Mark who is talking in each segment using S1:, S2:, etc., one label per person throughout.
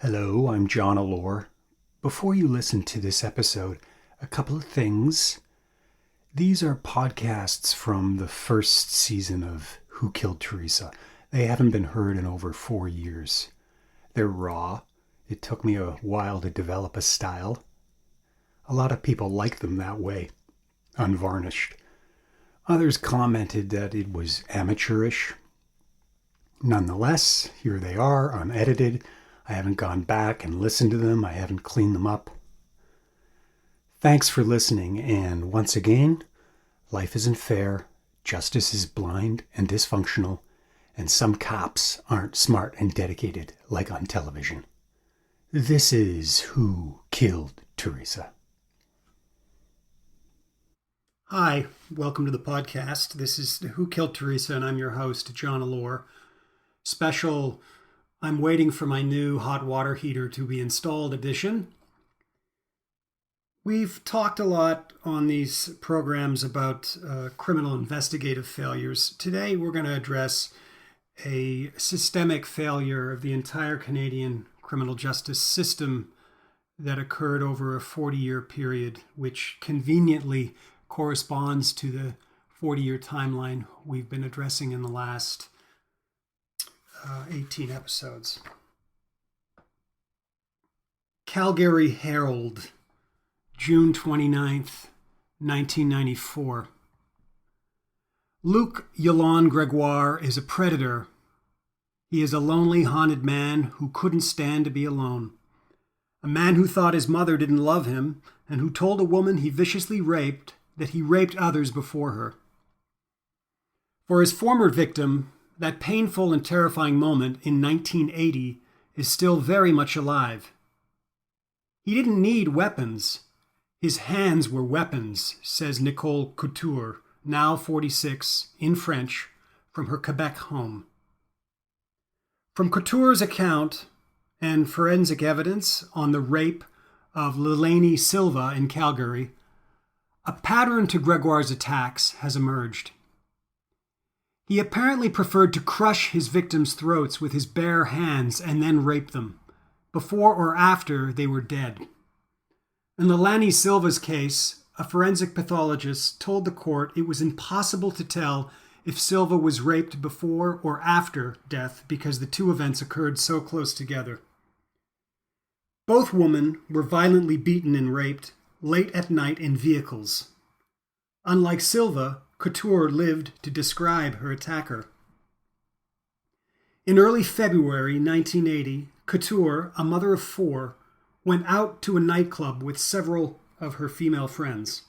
S1: Hello, I'm John Allure. Before you listen to this episode, a couple of things. These are podcasts from the first season of Who Killed Theresa. They haven't been heard in over 4 years. They're raw. It took me a while to develop a style. A lot of people like them that way, unvarnished. Others commented that it was amateurish. Nonetheless, here they are, unedited. I haven't gone back and listened to them. I haven't cleaned them up. Thanks for listening, and once again, life isn't fair, justice is blind and dysfunctional, and some cops aren't smart and dedicated like on television. This is Who Killed Theresa.
S2: Hi, welcome to the podcast. This is Who Killed Theresa, and I'm your host, John Allure. Special I'm waiting for my new hot water heater to be installed edition. We've talked a lot on these programs about criminal investigative failures. Today we're going to address a systemic failure of the entire Canadian criminal justice system that occurred over a 40-year period, which conveniently corresponds to the 40-year timeline we've been addressing in the last 18 episodes. Calgary Herald, June 29th, 1994. Luc Yolande Gregoire is a predator. He is a lonely, haunted man who couldn't stand to be alone. A man who thought his mother didn't love him and who told a woman he viciously raped that he raped others before her. For his former victim, that painful and terrifying moment in 1980 is still very much alive. He didn't need weapons. His hands were weapons, says Nicole Couture, now 46, in French, from her Quebec home. From Couture's account and forensic evidence on the rape of Lelanie Silva in Calgary, a pattern to Gregoire's attacks has emerged. He apparently preferred to crush his victims' throats with his bare hands and then rape them, before or after they were dead. In Lelanie Silva's case, a forensic pathologist told the court it was impossible to tell if Silva was raped before or after death because the two events occurred so close together. Both women were violently beaten and raped late at night in vehicles. Unlike Silva, Couture lived to describe her attacker. In early February 1980, Couture, a mother of 4, went out to a nightclub with several of her female friends.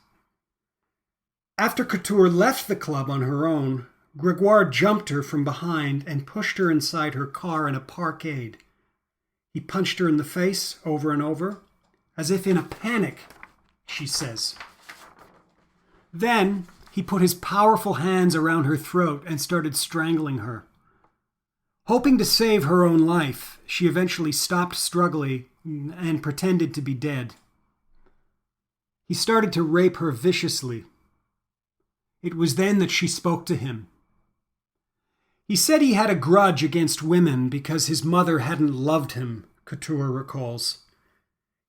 S2: After Couture left the club on her own, Gregoire jumped her from behind and pushed her inside her car in a parkade. He punched her in the face over and over, as if in a panic, she says. Then he put his powerful hands around her throat and started strangling her. Hoping to save her own life, she eventually stopped struggling and pretended to be dead. He started to rape her viciously. It was then that she spoke to him. He said he had a grudge against women because his mother hadn't loved him, Couture recalls.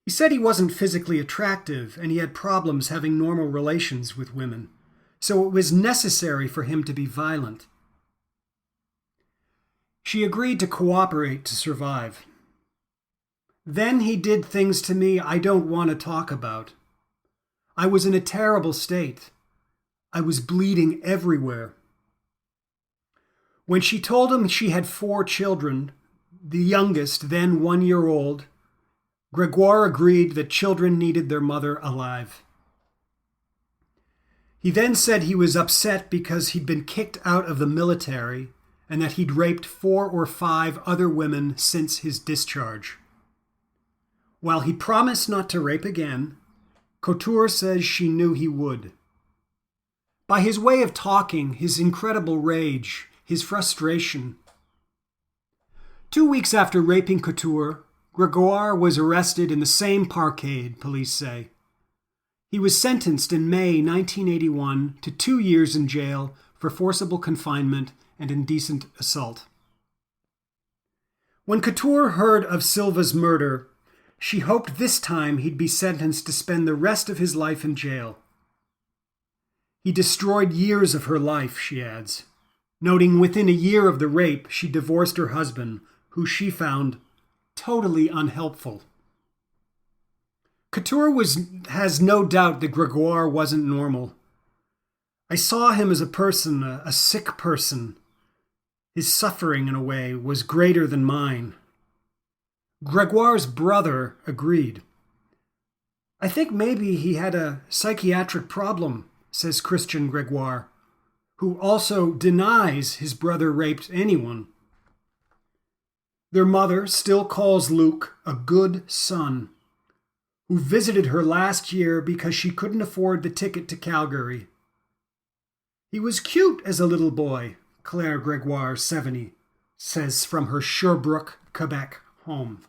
S2: He said he wasn't physically attractive and he had problems having normal relations with women, so it was necessary for him to be violent. She agreed to cooperate to survive. Then he did things to me I don't want to talk about. I was in a terrible state. I was bleeding everywhere. When she told him she had 4 children, the youngest, then 1-year-old, Gregoire agreed that children needed their mother alive. He then said he was upset because he'd been kicked out of the military and that he'd raped 4 or 5 other women since his discharge. While he promised not to rape again, Couture says she knew he would. By his way of talking, his incredible rage, his frustration. 2 weeks after raping Couture, Gregoire was arrested in the same parkade, police say. He was sentenced in May 1981 to 2 years in jail for forcible confinement and indecent assault. When Couture heard of Silva's murder, she hoped this time he'd be sentenced to spend the rest of his life in jail. He destroyed years of her life, she adds, noting within a year of the rape, she divorced her husband, who she found totally unhelpful. Couture has no doubt that Gregoire wasn't normal. I saw him as a person, a sick person. His suffering, in a way, was greater than mine. Gregoire's brother agreed. I think maybe he had a psychiatric problem, says Christian Gregoire, who also denies his brother raped anyone. Their mother still calls Luc a good son, who visited her last year because she couldn't afford the ticket to Calgary. He was cute as a little boy, Claire Gregoire, 70, says from her Sherbrooke, Quebec home.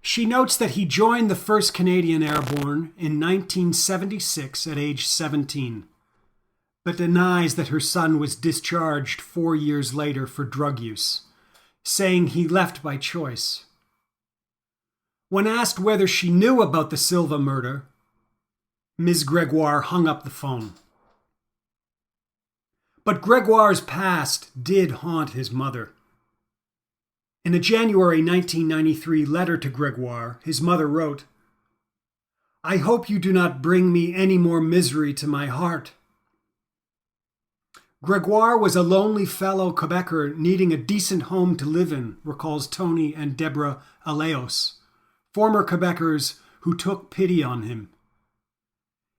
S2: She notes that he joined the 1st Canadian Airborne in 1976 at age 17, but denies that her son was discharged 4 years later for drug use, saying he left by choice. When asked whether she knew about the Silva murder, Ms. Gregoire hung up the phone. But Gregoire's past did haunt his mother. In a January 1993 letter to Gregoire, his mother wrote, "I hope you do not bring me any more misery to my heart." Gregoire was a lonely fellow Quebecer needing a decent home to live in, recalls Tony and Deborah Aleos, former Quebecers who took pity on him.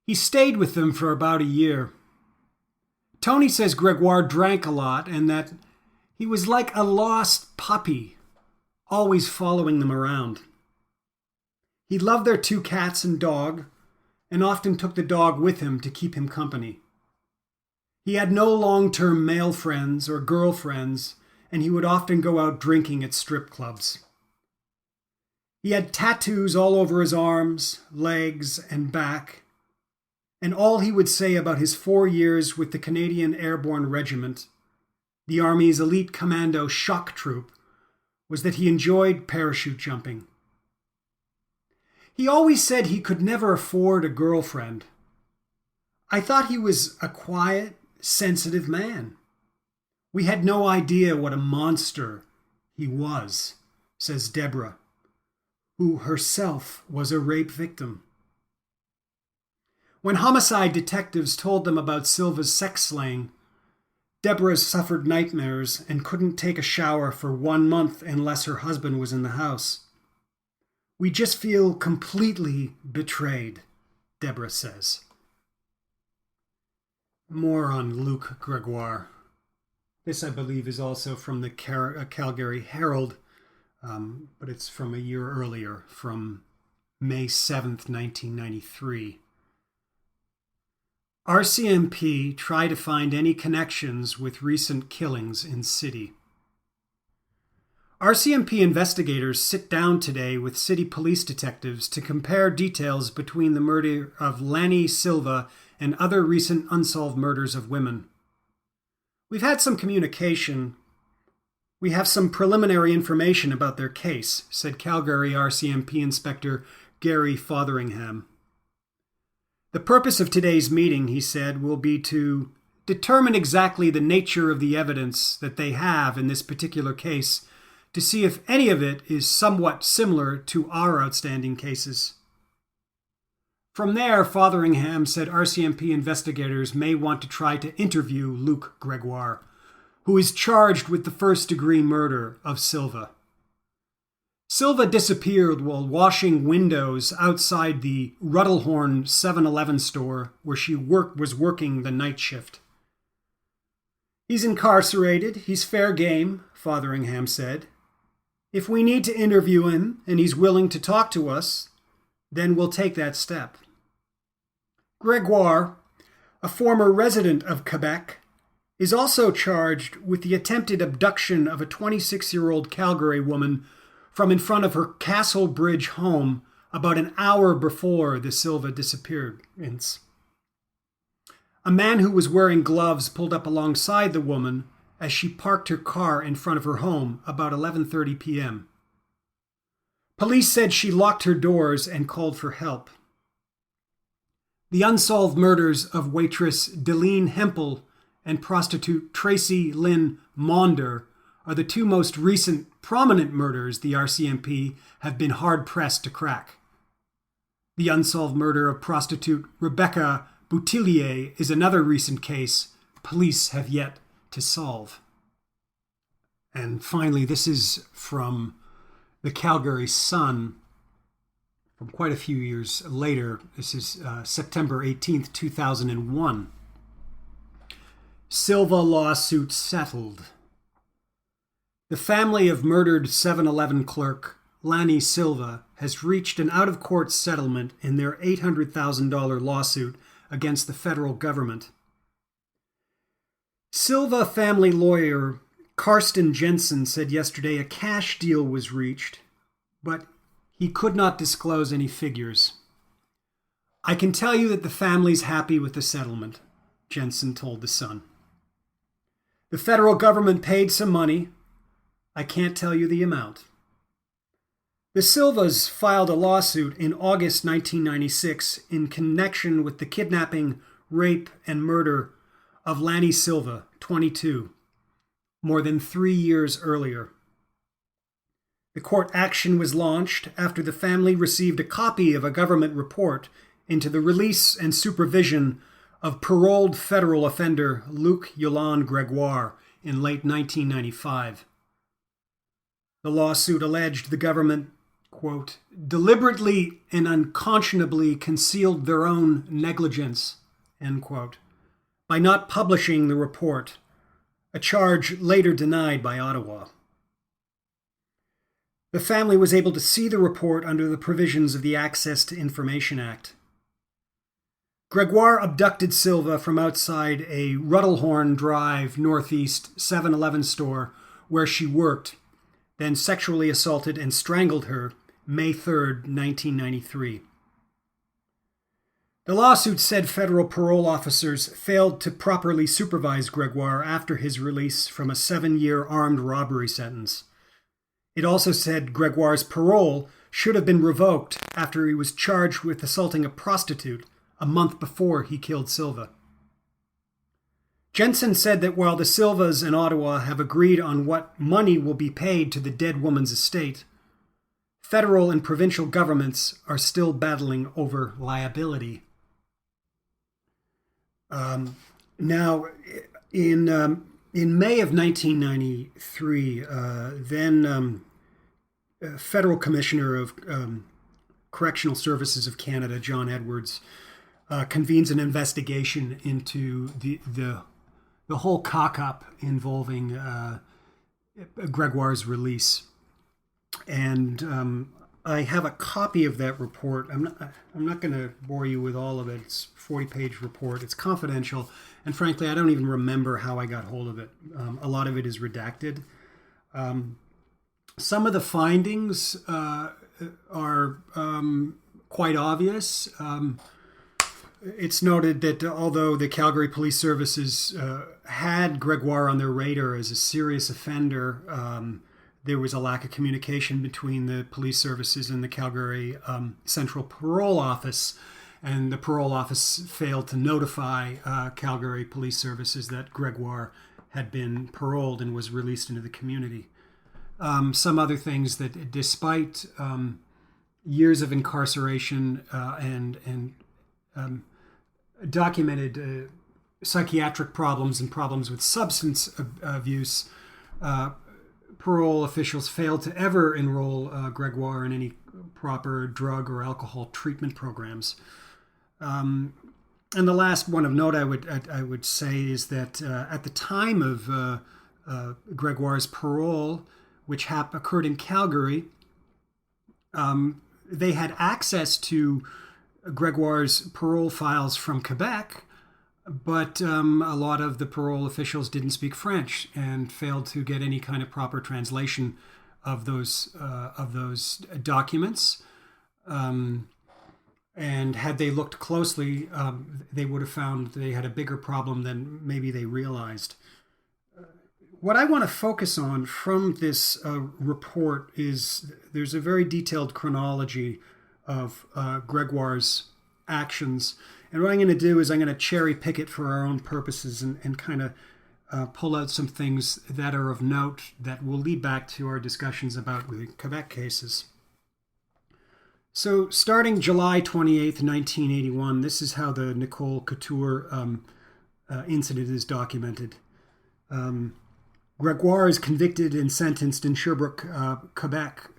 S2: He stayed with them for about a year. Tony says Gregoire drank a lot and that he was like a lost puppy, always following them around. He loved their 2 cats and dog, and often took the dog with him to keep him company. He had no long-term male friends or girlfriends, and he would often go out drinking at strip clubs. He had tattoos all over his arms, legs, and back, and all he would say about his 4 years with the Canadian Airborne Regiment, the Army's elite commando shock troop, was that he enjoyed parachute jumping. He always said he could never afford a girlfriend. I thought he was a quiet, sensitive man. We had no idea what a monster he was, says Deborah, who herself was a rape victim. When homicide detectives told them about Silva's sex slaying, Deborah suffered nightmares and couldn't take a shower for 1 month unless her husband was in the house. We just feel completely betrayed, Deborah says. More on Luc Gregoire. This, I believe, is also from the Calgary Herald, but it's from a year earlier, from May 7th, 1993. RCMP try to find any connections with recent killings in city. RCMP investigators sit down today with city police detectives to compare details between the murder of Lanny Silva and other recent unsolved murders of women. We've had some communication. We have some preliminary information about their case, said Calgary RCMP Inspector Gary Fotheringham. The purpose of today's meeting, he said, will be to determine exactly the nature of the evidence that they have in this particular case, to see if any of it is somewhat similar to our outstanding cases. From there, Fotheringham said RCMP investigators may want to try to interview Luc Gregoire, who is charged with the first-degree murder of Silva. Silva disappeared while washing windows outside the Ruddlehorn 7-Eleven store where she was working the night shift. He's incarcerated. He's fair game, Fotheringham said. If we need to interview him and he's willing to talk to us, then we'll take that step. Gregoire, a former resident of Quebec, is also charged with the attempted abduction of a 26-year-old Calgary woman from in front of her Castle Bridge home about an hour before the Silva disappearance. A man who was wearing gloves pulled up alongside the woman as she parked her car in front of her home about 11:30 p.m. Police said she locked her doors and called for help. The unsolved murders of waitress Delene Hempel and prostitute Tracy Lynn Maunder are the two most recent prominent murders the RCMP have been hard-pressed to crack. The unsolved murder of prostitute Rebecca Boutillier is another recent case police have yet to solve. And finally, this is from the Calgary Sun from quite a few years later. This is September 18th, 2001. Silva lawsuit settled. The family of murdered 7-Eleven clerk Lanny Silva has reached an out-of-court settlement in their $800,000 lawsuit against the federal government. Silva family lawyer Karsten Jensen said yesterday a cash deal was reached, but he could not disclose any figures. "I can tell you that the family's happy with the settlement," Jensen told The Sun. "The federal government paid some money. I can't tell you the amount." The Silvas filed a lawsuit in August 1996 in connection with the kidnapping, rape, and murder of Lanny Silva, 22, more than 3 years earlier. The court action was launched after the family received a copy of a government report into the release and supervision of paroled federal offender Luc Yolande Gregoire in late 1995. The lawsuit alleged the government, quote, "deliberately and unconscionably concealed their own negligence," end quote, by not publishing the report, a charge later denied by Ottawa. The family was able to see the report under the provisions of the Access to Information Act. Gregoire abducted Silva from outside a Ruddlehorn Drive Northeast 7-Eleven store where she worked, then sexually assaulted and strangled her May 3rd, 1993. The lawsuit said federal parole officers failed to properly supervise Gregoire after his release from a 7-year armed robbery sentence. It also said Gregoire's parole should have been revoked after he was charged with assaulting a prostitute a month before he killed Silva. Jensen said that while the Silvas in Ottawa have agreed on what money will be paid to the dead woman's estate, federal and provincial governments are still battling over liability. Now, in May of 1993, then Federal Commissioner of Correctional Services of Canada, John Edwards, convenes an investigation into the whole cock-up involving Gregoire's release. And I have a copy of that report. I'm not going to bore you with all of it. It's a 40-page report. It's confidential. And frankly, I don't even remember how I got hold of it. A lot of it is redacted. Some of the findings are quite obvious. It's noted that although the Calgary Police Services had Gregoire on their radar as a serious offender, there was a lack of communication between the police services and the Calgary Central Parole Office, and the parole office failed to notify Calgary Police Services that Gregoire had been paroled and was released into the community. Some other things that despite years of incarceration and documented psychiatric problems and problems with substance abuse, parole officials failed to ever enroll Gregoire in any proper drug or alcohol treatment programs. And the last one of note I would say is that at the time of Gregoire's parole, which occurred in Calgary, they had access to Gregoire's parole files from Quebec, but a lot of the parole officials didn't speak French and failed to get any kind of proper translation of those documents. And had they looked closely, they would have found they had a bigger problem than maybe they realized. what I want to focus on from this report is there's a very detailed chronology of Gregoire's actions. And what I'm going to do is I'm going to cherry pick it for our own purposes and kind of pull out some things that are of note that will lead back to our discussions about the Quebec cases. So starting July 28th, 1981, this is how the Nicole Couture incident is documented. Gregoire is convicted and sentenced in Sherbrooke, Quebec,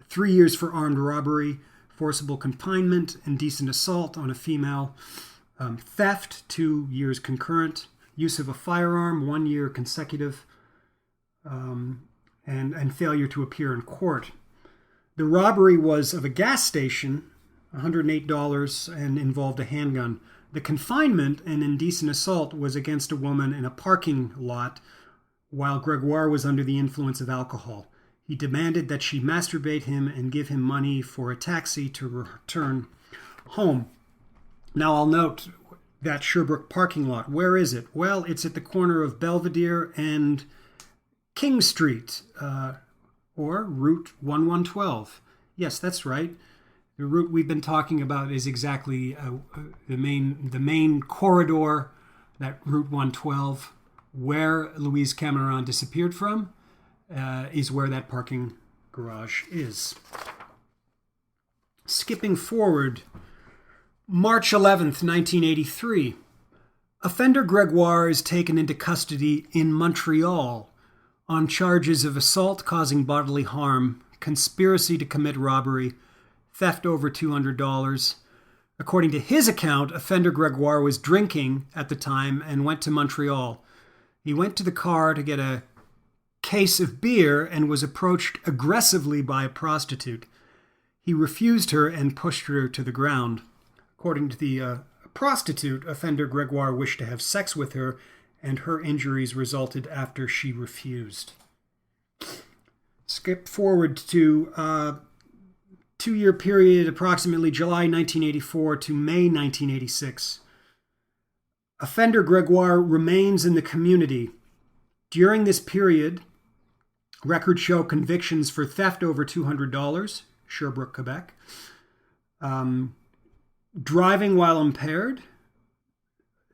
S2: 3 years for armed robbery, forcible confinement, indecent assault on a female, theft, 2 years concurrent, use of a firearm, 1 year consecutive, and failure to appear in court. The robbery was of a gas station, $108, and involved a handgun. The confinement and indecent assault was against a woman in a parking lot while Gregoire was under the influence of alcohol. He demanded that she masturbate him and give him money for a taxi to return home. Now I'll note that Sherbrooke parking lot. Where is it? Well, it's at the corner of Belvedere and King Street, or Route 1112. Yes, that's right. The route we've been talking about is exactly the main corridor, that Route 112, where Louise Cameron disappeared from, is where that parking garage is. Skipping forward, March 11th, 1983. Offender Gregoire is taken into custody in Montreal on charges of assault causing bodily harm, conspiracy to commit robbery, theft over $200. According to his account, offender Gregoire was drinking at the time and went to Montreal. He went to the car to get a case of beer and was approached aggressively by a prostitute. He refused her and pushed her to the ground. According to the prostitute, offender Gregoire wished to have sex with her, and her injuries resulted after she refused. Skip forward to 2-year period, approximately July 1984 to May 1986. Offender Gregoire remains in the community. During this period, records show convictions for theft over $200, Sherbrooke, Quebec, driving while impaired,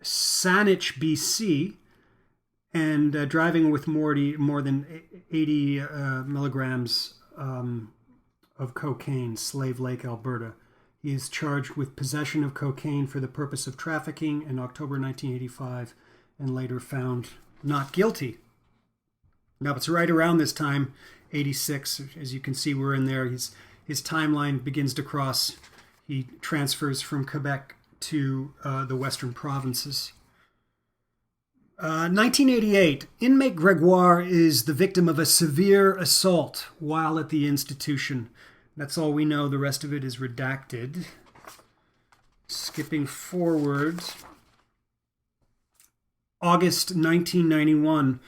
S2: Saanich, BC, and driving with more than 80 milligrams of cocaine, Slave Lake, Alberta. He is charged with possession of cocaine for the purpose of trafficking in October 1985 and later found not guilty. Now, it's right around this time, 86, as you can see, we're in there. His timeline begins to cross. He transfers from Quebec to the Western provinces. 1988, inmate Gregoire is the victim of a severe assault while at the institution. That's all we know. The rest of it is redacted. Skipping forward, August 1991.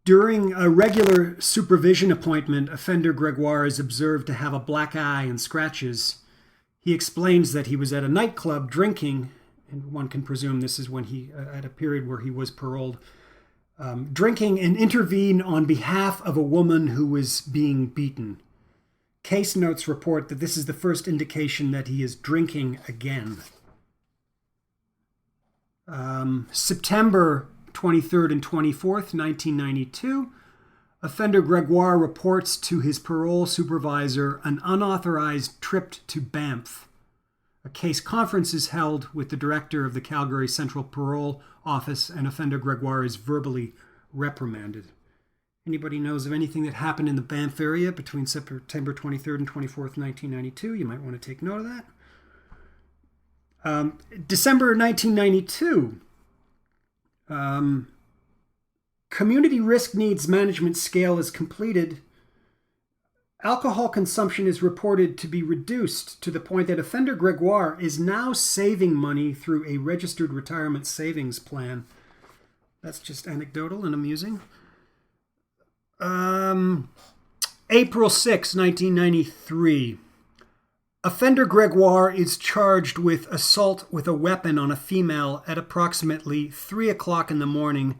S2: During a regular supervision appointment, offender Gregoire is observed to have a black eye and scratches. He explains that he was at a nightclub drinking, and one can presume this is when he, at a period where he was paroled, drinking and intervened on behalf of a woman who was being beaten. Case notes report that this is the first indication that he is drinking again. September 23rd and 24th, 1992, offender Gregoire reports to his parole supervisor an unauthorized trip to Banff. A case conference is held with the director of the Calgary Central Parole Office, and offender Gregoire is verbally reprimanded. Anybody knows of anything that happened in the Banff area between September 23rd and 24th, 1992? You might want to take note of that. December 1992. Community risk needs management scale is completed. Alcohol consumption is reported to be reduced to the point that offender Gregoire is now saving money through a registered retirement savings plan. That's just anecdotal and amusing. April 6, 1993. Offender Gregoire is charged with assault with a weapon on a female at approximately 3 o'clock in the morning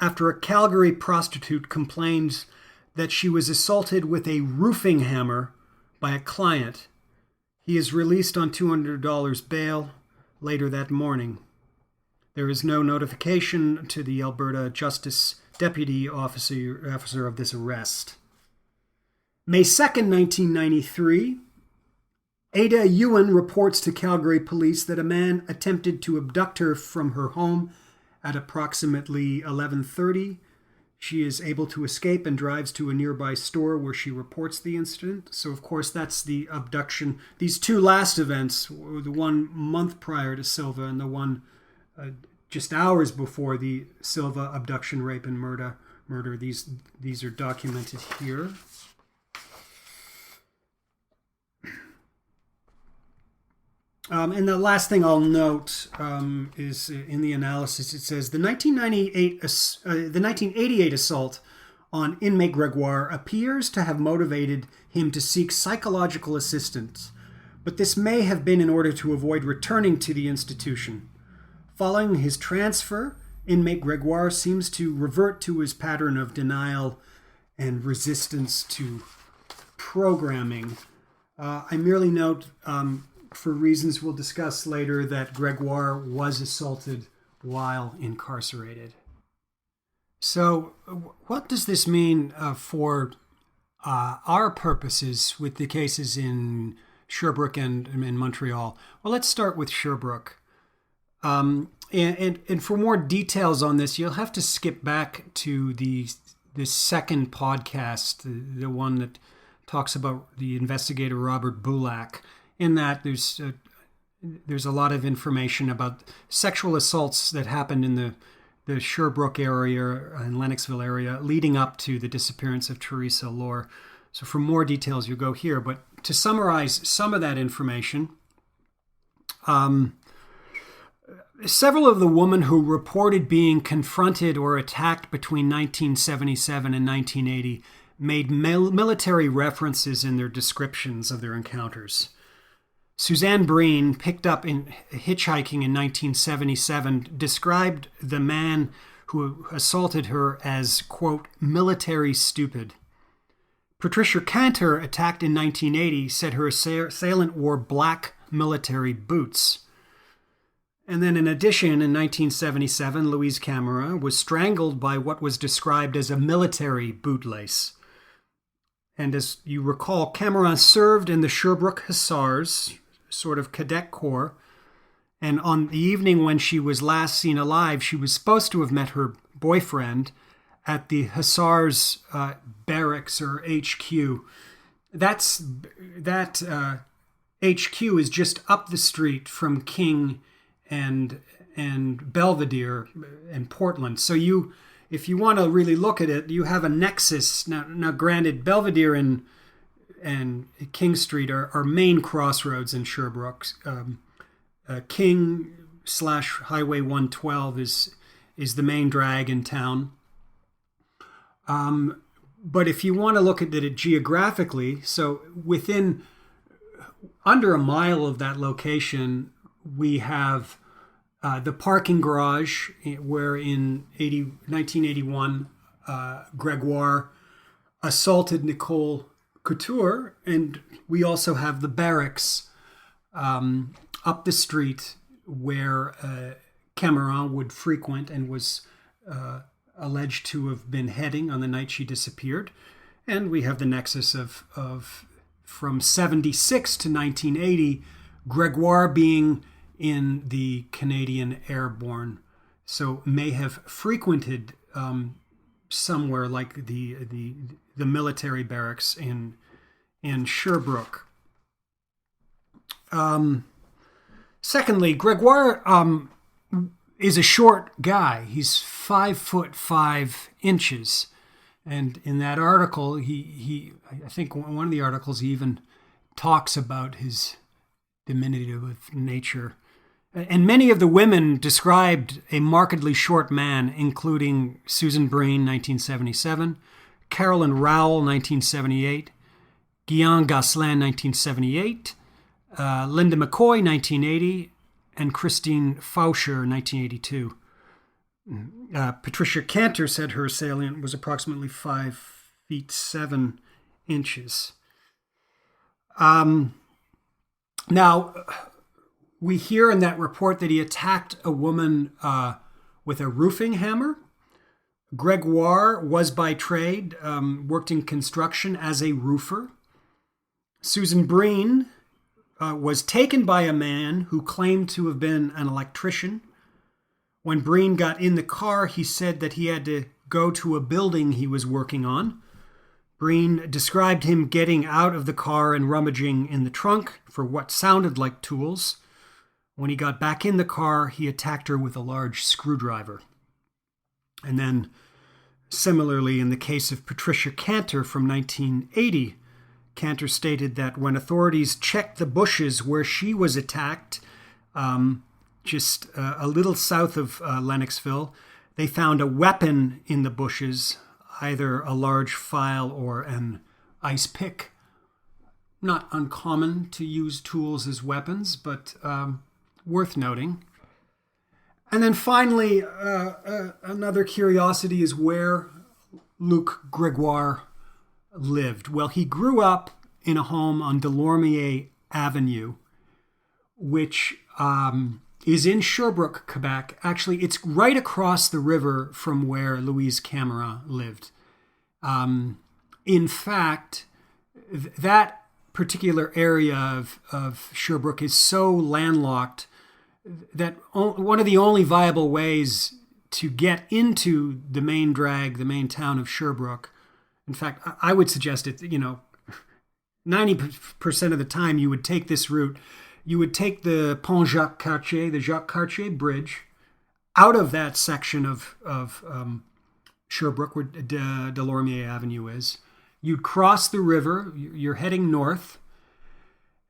S2: after a Calgary prostitute complains that she was assaulted with a roofing hammer by a client. He is released on $200 bail later that morning. There is no notification to the Alberta Justice Deputy Officer of this arrest. May 2nd, 1993, Ada Ewan reports to Calgary police that a man attempted to abduct her from her home at approximately 11:30. She is able to escape and drives to a nearby store where she reports the incident. So, of course, that's the abduction. These two last events, the one month prior to Silva and the one just hours before the Silva abduction, rape, and murder. These are documented here. And the last thing I'll note is in the analysis, it says the 1988 assault on inmate Gregoire appears to have motivated him to seek psychological assistance, but this may have been in order to avoid returning to the institution. Following his transfer, inmate Gregoire seems to revert to his pattern of denial and resistance to programming. I merely note, for reasons we'll discuss later, that Gregoire was assaulted while incarcerated. So what does this mean for our purposes with the cases in Sherbrooke and in Montreal? Well, let's start with Sherbrooke. And for more details on this, you'll have to skip back to the second podcast, the one that talks about the investigator Robert Bulak. In that, there's a lot of information about sexual assaults that happened in the Sherbrooke area and Lennoxville area leading up to the disappearance of Theresa Lohr. So for more details, you go here. But to summarize some of that information, several of the women who reported being confronted or attacked between 1977 and 1980 made military references in their descriptions of their encounters. Suzanne Breen, picked up in hitchhiking in 1977, described the man who assaulted her as, quote, military stupid. Patricia Cantor, attacked in 1980, said her assailant wore black military boots. And then in addition, in 1977, Louise Camera was strangled by what was described as a military bootlace. And as you recall, Camera served in the Sherbrooke Hussars, sort of cadet corps, and on the evening when she was last seen alive, she was supposed to have met her boyfriend at the Hussars barracks or HQ. That HQ is just up the street from King and Belvedere and Portland. So if you want to really look at it, you have a nexus. Now granted, Belvedere and King Street are main crossroads in Sherbrooke. King/Highway 112 is the main drag in town. But if you want to look at it geographically, so under a mile of that location, we have the parking garage where in 1981, Gregoire assaulted Nicole Couture, and we also have the barracks up the street where Cameron would frequent and was alleged to have been heading on the night she disappeared. And we have the nexus of from 76 to 1980, Gregoire being in the Canadian Airborne, so may have frequented somewhere like the military barracks in Sherbrooke. Secondly, Gregoire is a short guy. He's 5'5", and in that article, I think one of the articles he even talks about his diminutive nature. And many of the women described a markedly short man, including Susan Breen, 1977, Carolyn Rowell, 1978, Guillain Gosselin, 1978, Linda McCoy, 1980, and Christine Fauscher, 1982. Patricia Cantor said her assailant was approximately 5'7". Now, we hear in that report that he attacked a woman with a roofing hammer. Gregoire was by trade, worked in construction as a roofer. Susan Breen was taken by a man who claimed to have been an electrician. When Breen got in the car, he said that he had to go to a building he was working on. Breen described him getting out of the car and rummaging in the trunk for what sounded like tools. When he got back in the car, he attacked her with a large screwdriver. And then, similarly, in the case of Patricia Cantor from 1980, Cantor stated that when authorities checked the bushes where she was attacked, just a little south of Lennoxville, they found a weapon in the bushes, either a large file or an ice pick. Not uncommon to use tools as weapons, but worth noting. And then finally, another curiosity is where Luc Gregoire lived. Well, he grew up in a home on Delormier Avenue, which is in Sherbrooke, Quebec. Actually, it's right across the river from where Louise Camera lived. In fact, that particular area of Sherbrooke is so landlocked that one of the only viable ways to get into the main drag, the main town of Sherbrooke, in fact, I would suggest it, 90% of the time you would take this route. You would take the Pont Jacques Cartier, the Jacques Cartier Bridge, out of that section of Sherbrooke where Delormier Avenue is. You'd cross the river, you're heading north,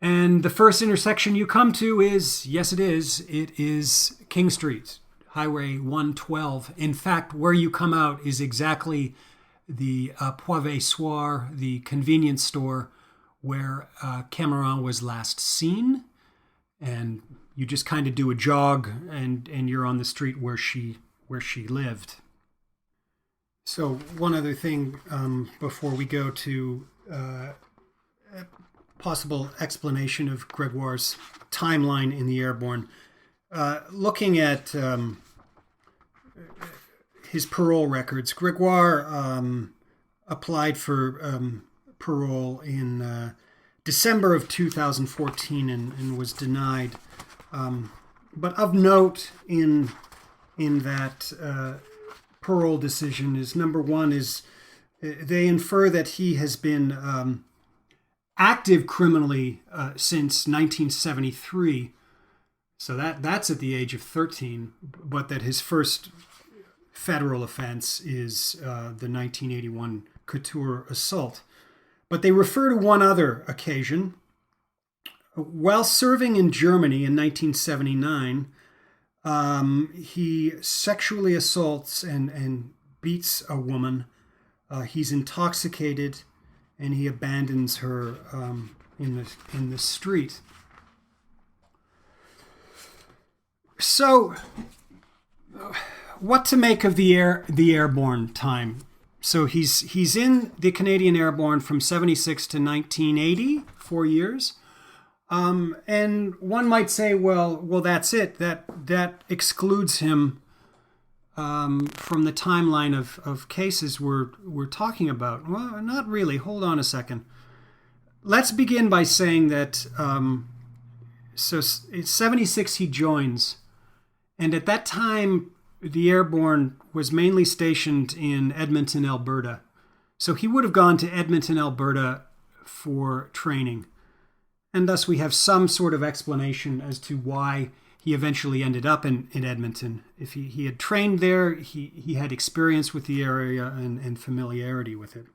S2: and the first intersection you come to is, it is King Street, Highway 112. In fact, where you come out is exactly the Poivre Soir, the convenience store where Cameron was last seen. And you just kind of do a jog and you're on the street where she lived. So one other thing before we go to a possible explanation of Gregoire's timeline in the Airborne, looking at his parole records, Gregoire applied for parole in December of 2014 and was denied. But of note in that parole decision is, number one, is they infer that he has been active criminally since 1973. So that's at the age of 13, but that his first federal offense is the 1981 Couture assault. But they refer to one other occasion. While serving in Germany in 1979, he sexually assaults and beats a woman. He's intoxicated, and he abandons her in the street. So, what to make of the airborne time? So he's in the Canadian Airborne from 76 to 1980, 4 years. And one might say, well, that's it. That excludes him from the timeline of cases we're talking about. Well, not really. Hold on a second. Let's begin by saying that so it's 76 he joins, and at that time the Airborne was mainly stationed in Edmonton, Alberta. So he would have gone to Edmonton, Alberta for training. And thus we have some sort of explanation as to why he eventually ended up in Edmonton. If he had trained there, he had experience with the area and familiarity with it.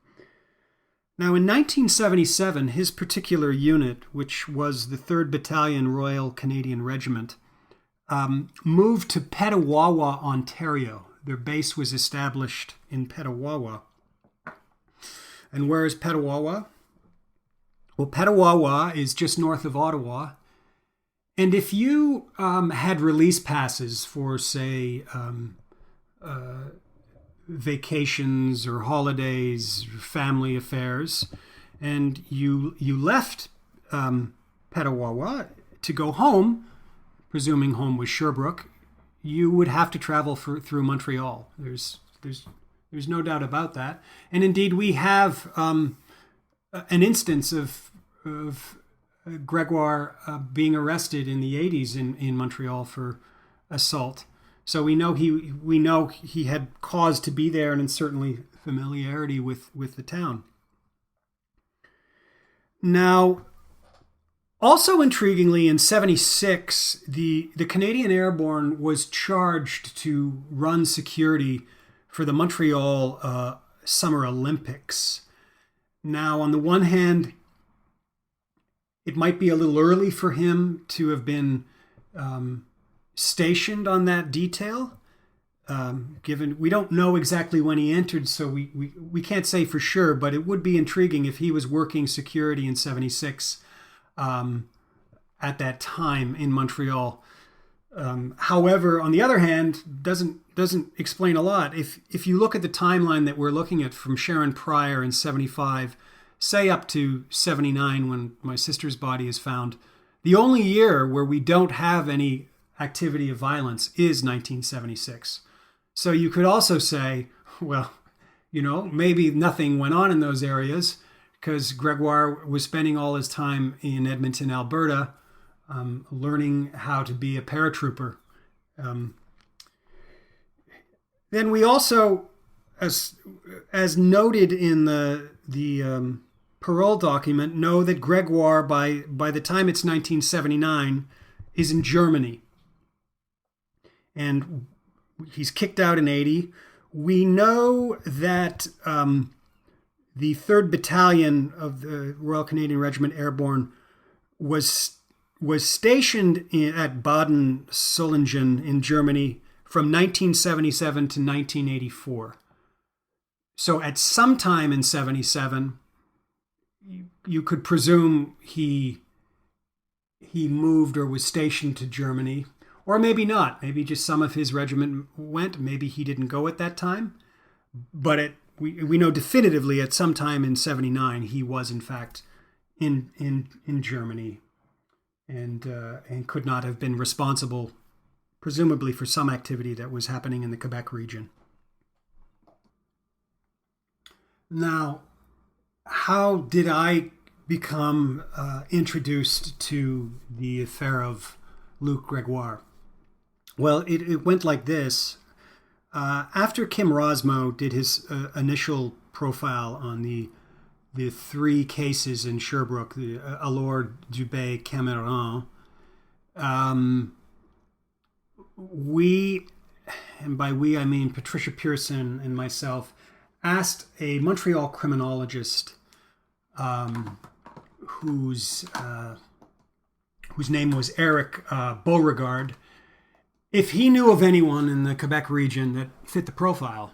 S2: Now in 1977, his particular unit, which was the 3rd Battalion Royal Canadian Regiment, moved to Petawawa, Ontario. Their base was established in Petawawa. And where is Petawawa? Well, Petawawa is just north of Ottawa. And if you had release passes for, say, vacations or holidays, family affairs, and you left Petawawa to go home, presuming home was Sherbrooke, you would have to travel through Montreal. There's no doubt about that. And indeed, we have an instance of Gregoire being arrested in the 80s in Montreal for assault. So we know he had cause to be there, and certainly familiarity with the town. Now, also intriguingly, in '76, the Canadian Airborne was charged to run security for the Montreal Summer Olympics. Now, on the one hand, it might be a little early for him to have been stationed on that detail, given we don't know exactly when he entered, so we can't say for sure, but it would be intriguing if he was working security in '76 at that time in Montreal. However, on the other hand, doesn't explain a lot. If you look at the timeline that we're looking at from Sharon Pryor in '75, say up to '79 when my sister's body is found, the only year where we don't have any activity of violence is 1976. So you could also say, well, maybe nothing went on in those areas because Gregoire was spending all his time in Edmonton, Alberta, learning how to be a paratrooper. Then we also, as noted in the parole document, know that Gregoire, by the time it's 1979, is in Germany. And he's kicked out in '80. We know that the 3rd Battalion of the Royal Canadian Regiment Airborne was stationed at Baden-Solingen in Germany from 1977 to 1984. So at some time in '77, you could presume he moved or was stationed to Germany. Or maybe not. Maybe just some of his regiment went. Maybe he didn't go at that time. But we know definitively at some time in '79 he was in fact in Germany, and could not have been responsible, presumably, for some activity that was happening in the Quebec region. Now, how did I become introduced to the affair of Luc Gregoire? Well, it went like this. After Kim Rosmo did his initial profile on the 3 cases in Sherbrooke, the Allord, Dubé, Cameron, we, and by we I mean Patricia Pearson and myself, asked a Montreal criminologist whose name was Eric Beauregard, if he knew of anyone in the Quebec region that fit the profile.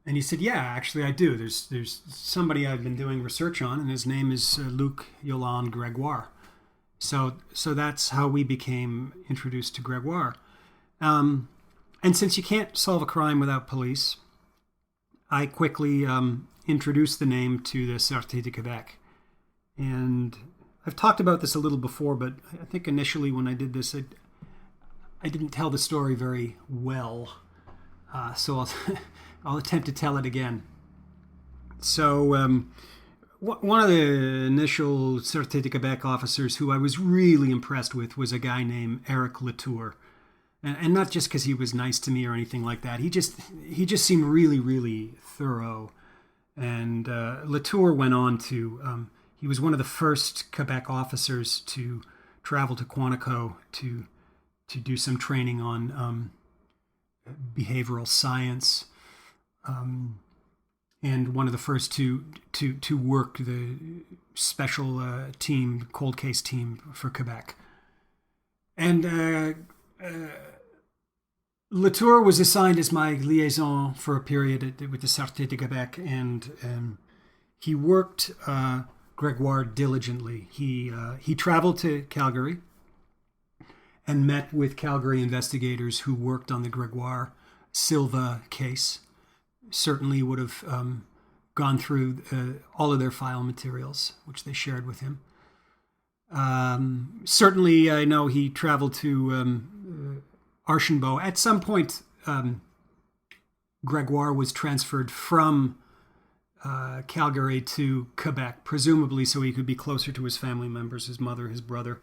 S2: And he said, yeah, actually I do. There's somebody I've been doing research on, and his name is Luc Yolande Gregoire. So that's how we became introduced to Gregoire. And since you can't solve a crime without police, I quickly introduced the name to the Sûreté de Québec. And I've talked about this a little before, but I think initially when I did this, I didn't tell the story very well. So I'll attempt to tell it again. So one of the initial Sûreté de Québec officers who I was really impressed with was a guy named Eric Latour. And not just because he was nice to me or anything like that. He just seemed really, really thorough. And Latour went on to... he was one of the first Quebec officers to travel to Quantico to do some training on behavioral science, and one of the first to work the special team, cold case team for Quebec. And Latour was assigned as my liaison for a period with the Sûreté de Québec, and he worked Gregoire diligently. He traveled to Calgary and met with Calgary investigators who worked on the Gregoire Silva case. Certainly would have gone through all of their file materials, which they shared with him. Certainly, I know he traveled to Archambault. At some point, Gregoire was transferred from Calgary to Quebec, presumably so he could be closer to his family members, his mother, his brother,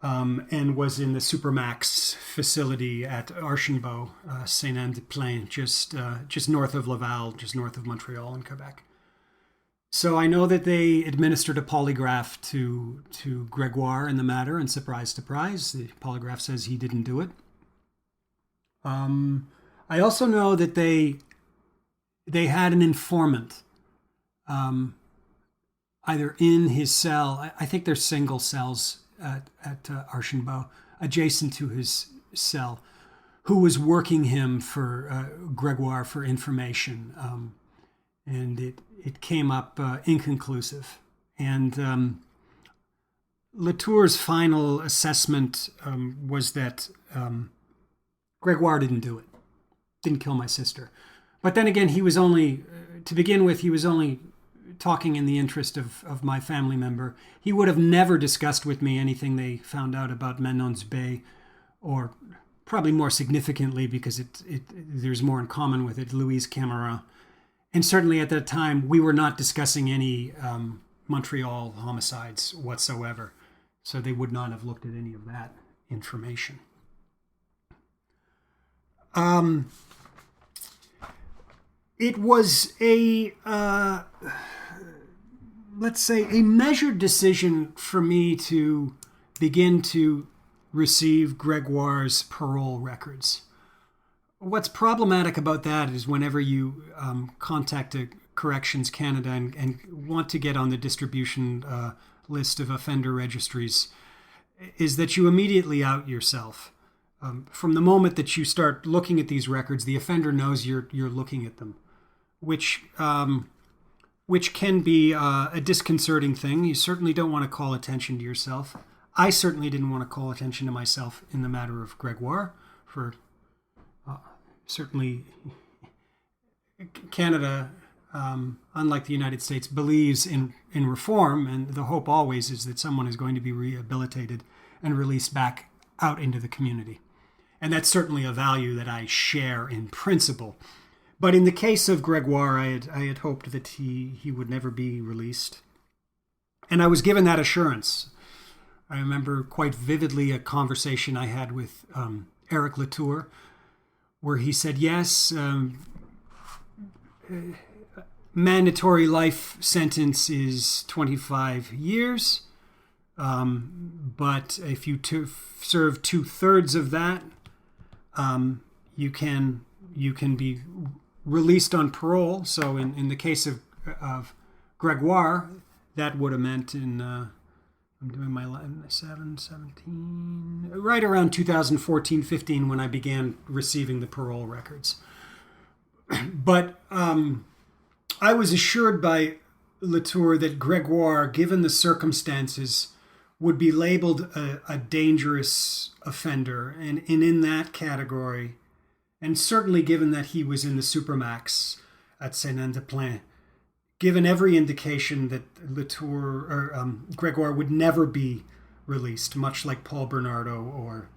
S2: and was in the Supermax facility at Archambault, Saint-Anne-des-Plains, just north of Laval, just north of Montreal in Quebec. So I know that they administered a polygraph to Gregoire in the matter, and surprise, surprise, the polygraph says he didn't do it. I also know that they had an informant, either in his cell. I think they're single cells at Archambault, adjacent to his cell, who was working him for Gregoire for information, and it came up inconclusive. And Latour's final assessment was that Gregoire didn't do it, didn't kill my sister. But then again, he was only, to begin with, he was only talking in the interest of my family member. He would have never discussed with me anything they found out about Manon's Bay, or probably more significantly, because there's more in common with it, Louise Camera. And certainly at that time, we were not discussing any Montreal homicides whatsoever. So they would not have looked at any of that information. It was let's say, a measured decision for me to begin to receive Gregoire's parole records. What's problematic about that is whenever you contact Corrections Canada and want to get on the distribution list of offender registries, is that you immediately out yourself. From the moment that you start looking at these records, the offender knows you're looking at them, which can be a disconcerting thing. You certainly don't want to call attention to yourself. I certainly didn't want to call attention to myself in the matter of Gregoire. For certainly, Canada, unlike the United States, believes in reform, and the hope always is that someone is going to be rehabilitated and released back out into the community. And that's certainly a value that I share in principle. But in the case of Gregoire, I had hoped that he would never be released. And I was given that assurance. I remember quite vividly a conversation I had with Eric Latour, where he said, yes, mandatory life sentence is 25 years, but if you serve 2/3 of that, you can be released on parole. So in the case of Gregoire, that would have meant I'm doing my 17, right around 2014-15 when I began receiving the parole records. But I was assured by Latour that Gregoire, given the circumstances, would be labeled a dangerous offender. And in that category, and certainly given that he was in the Supermax at Saint-Anne-des-Plains, given every indication that Latour or Gregoire would never be released, much like Paul Bernardo or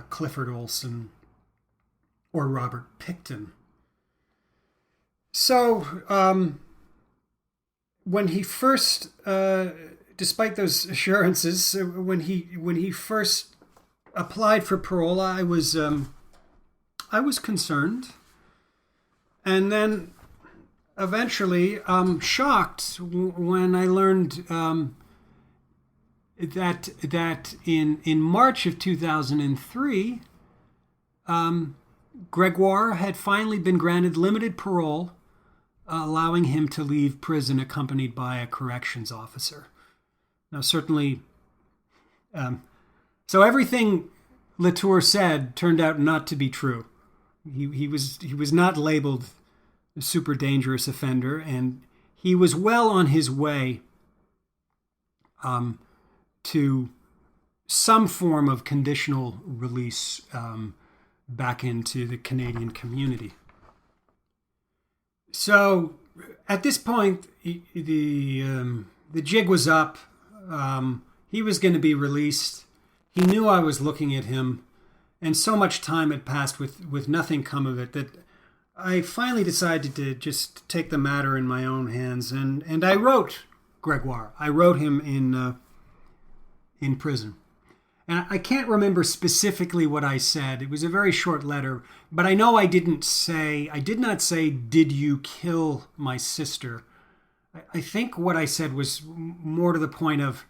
S2: Clifford Olson or Robert Picton. So when he first, despite those assurances, when he first applied for parole, I was concerned, and then eventually shocked when I learned that in March of 2003, Gregoire had finally been granted limited parole, allowing him to leave prison accompanied by a corrections officer. Now, certainly, so everything Latour said turned out not to be true. He was not labeled a super dangerous offender, and he was well on his way to some form of conditional release back into the Canadian community. So at this point, the jig was up. He was going to be released. He knew I was looking at him, and so much time had passed with nothing come of it that I finally decided to just take the matter in my own hands, and I wrote Gregoire. I wrote him in prison. And I can't remember specifically what I said. It was a very short letter, but I know I did not say, did you kill my sister? I think what I said was more to the point of,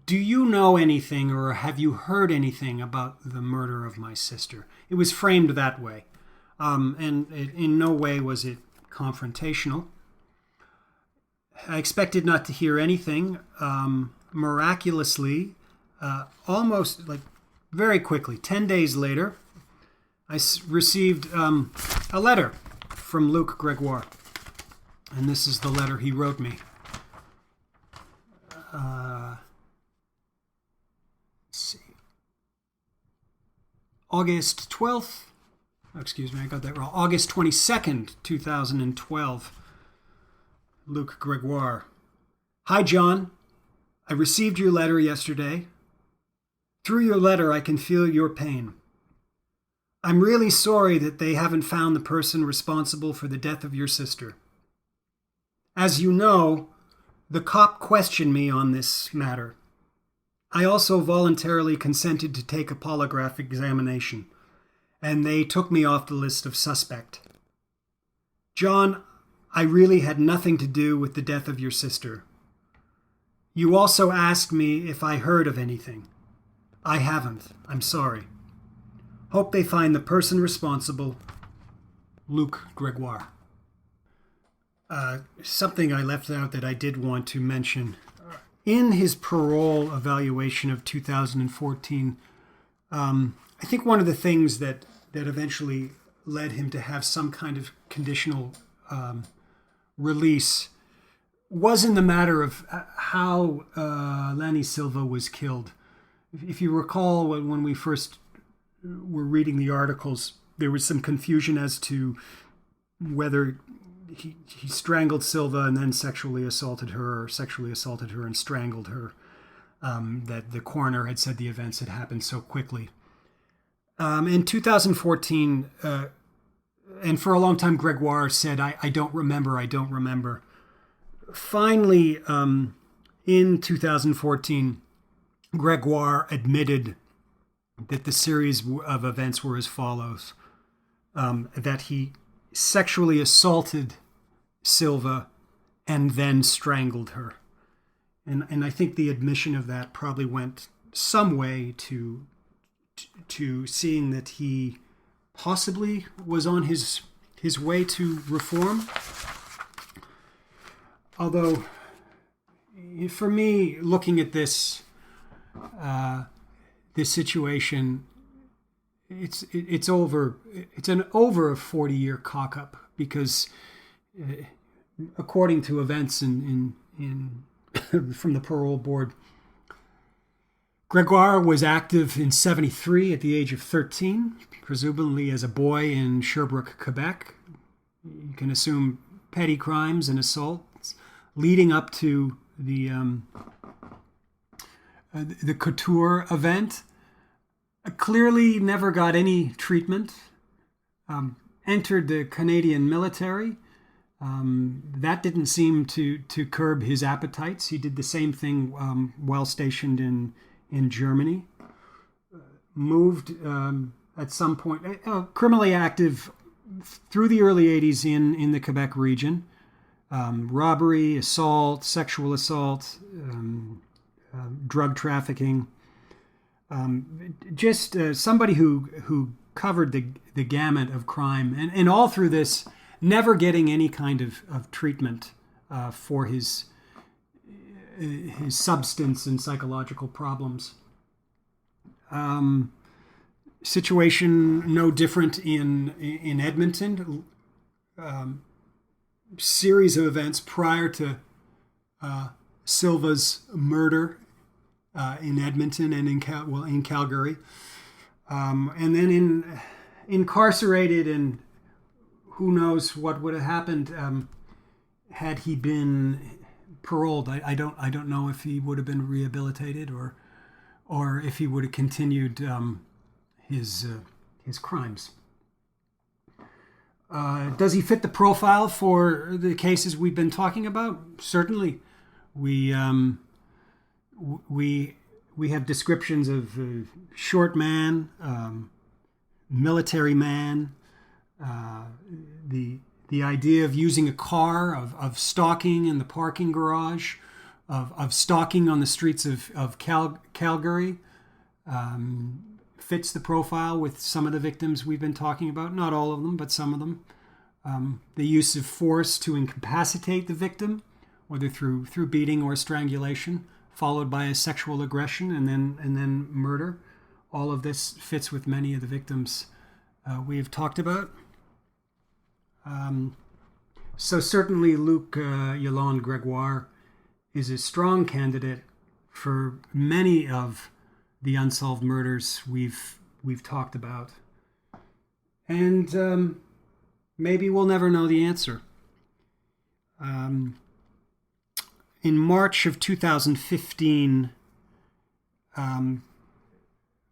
S2: do you know anything or have you heard anything about the murder of my sister? It was framed that way. And in no way was it confrontational. I expected not to hear anything. Miraculously, almost like very quickly, 10 days later, I received a letter from Luc Gregoire. And this is the letter he wrote me. Let's see. August 12th. Excuse me, I got that wrong. August 22nd, 2012. Luc Gregoire. Hi, John. I received your letter yesterday. Through your letter, I can feel your pain. I'm really sorry that they haven't found the person responsible for the death of your sister. As you know, the cop questioned me on this matter. I also voluntarily consented to take a polygraph examination, and they took me off the list of suspect. John, I really had nothing to do with the death of your sister. You also asked me if I heard of anything. I haven't. I'm sorry. Hope they find the person responsible. Luc Gregoire. Something I left out that I did want to mention. In his parole evaluation of 2014, I think one of the things that eventually led him to have some kind of conditional release was in the matter of how Lanny Silva was killed. If you recall, when we first were reading the articles, there was some confusion as to whether he strangled Silva and then sexually assaulted her, or sexually assaulted her and strangled her. That the coroner had said the events had happened so quickly. In 2014, and for a long time, Gregoire said, I don't remember. Finally, in 2014, Gregoire admitted that the series of events were as follows. That he sexually assaulted Silva and then strangled her. And I think the admission of that probably went some way to seeing that he possibly was on his way to reform. Although, for me, looking at this situation, it's over a 40-year cock-up, because according to events in from the parole board, Gregoire was active in 1973 at the age of 13, presumably as a boy in Sherbrooke, Quebec. You can assume petty crimes and assaults leading up to the Couture event. Clearly never got any treatment. Entered the Canadian military. That didn't seem to curb his appetites. He did the same thing while stationed in Germany. Moved at some point, criminally active through the early 80s in the Quebec region. Robbery, assault, sexual assault, drug trafficking. Just somebody who covered the gamut of crime, and all through this, never getting any kind of treatment for his substance and psychological problems. Situation no different in Edmonton. Series of events prior to Silva's murder in Edmonton and in Calgary, and then incarcerated, and who knows what would have happened had he been paroled. I don't know if he would have been rehabilitated or if he would have continued his crimes. Does he fit the profile for the cases we've been talking about? Certainly. We have descriptions of short man, military man, the idea of using a car, of stalking in the parking garage, of stalking on the streets of Calgary, fits the profile with some of the victims we've been talking about. Not all of them, but some of them. The use of force to incapacitate the victim, whether through beating or strangulation, followed by a sexual aggression and then murder. All of this fits with many of the victims we have talked about. So certainly Luc Yolande Gregoire is a strong candidate for many of the unsolved murders we've talked about. And maybe we'll never know the answer. In March of 2015,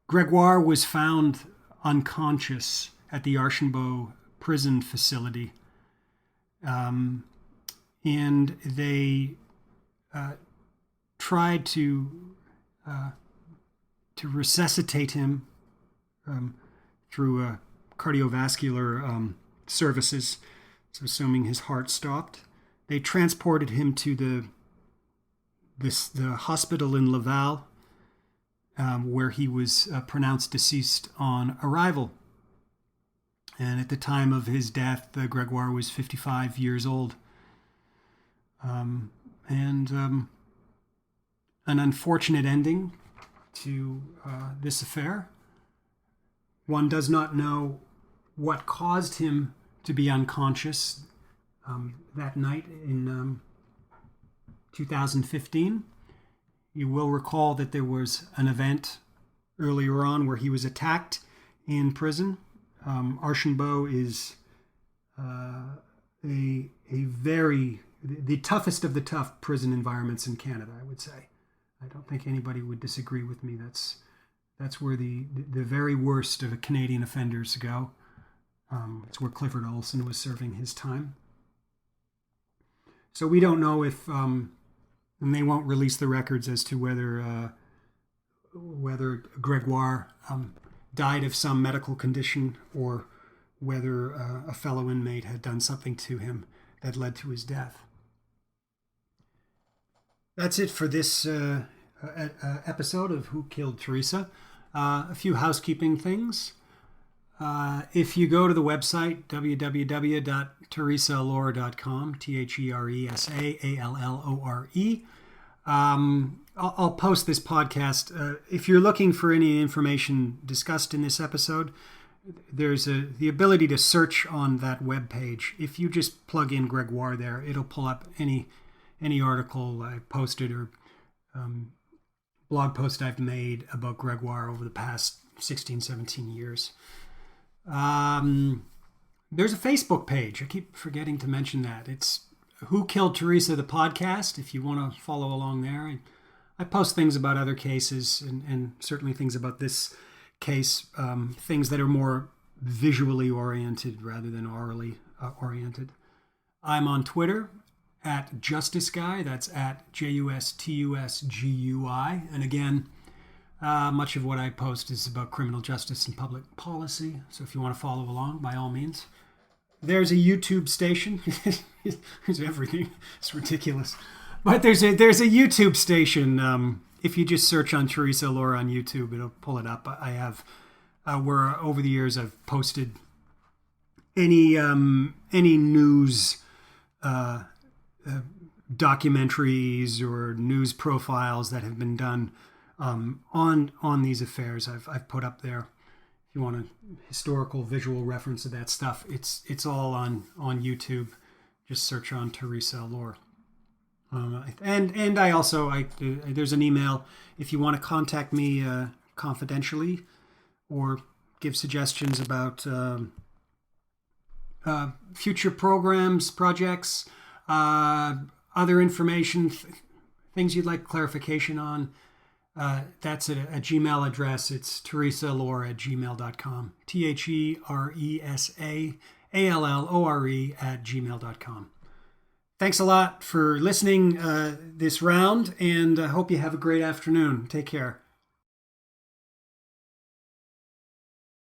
S2: Gregoire was found unconscious at the Archambault prison facility. And they tried to resuscitate him through cardiovascular services, so assuming his heart stopped. They transported him to the hospital in Laval, where he was pronounced deceased on arrival. And at the time of his death, Gregoire was 55 years old. And an unfortunate ending to this affair. One does not know what caused him to be unconscious that night in 2015. You will recall that there was an event earlier on where he was attacked in prison. Archambault is the toughest of the tough prison environments in Canada, I would say. I don't think anybody would disagree with me. That's where the very worst of Canadian offenders go. It's where Clifford Olson was serving his time. So we don't know if, and they won't release the records as to whether Gregoire died of some medical condition or whether a fellow inmate had done something to him that led to his death. That's it for this episode of Who Killed Theresa. A few housekeeping things. If you go to the website, www.theresaallore.com, TheresaAllore, I'll post this podcast. If you're looking for any information discussed in this episode, there's the ability to search on that web page. If you just plug in Gregoire there, it'll pull up any article I posted or blog post I've made about Gregoire over the past 16, 17 years. There's a Facebook page. I keep forgetting to mention that. It's Who Killed Theresa, the podcast, if you want to follow along there. I post things about other cases and certainly things about this case, things that are more visually oriented rather than orally oriented. I'm on Twitter at Justice Guy. That's at JUSTUSGUI. And again, much of what I post is about criminal justice and public policy. So if you want to follow along, by all means. There's a YouTube station. There's everything. It's ridiculous. But there's a YouTube station. If you just search on Theresa Allore on YouTube, it'll pull it up. I have where over the years I've posted any news documentaries or news profiles that have been done on these affairs. I've put up there. If you want a historical visual reference of that stuff, it's all on YouTube. Just search on Theresa Allore. And I also there's an email if you want to contact me confidentially or give suggestions about future programs, projects, other information, things you'd like clarification on, that's a Gmail address. It's theresalore@gmail.com. TheresaAllore@gmail.com. Thanks a lot for listening this round, and I hope you have a great afternoon. Take care.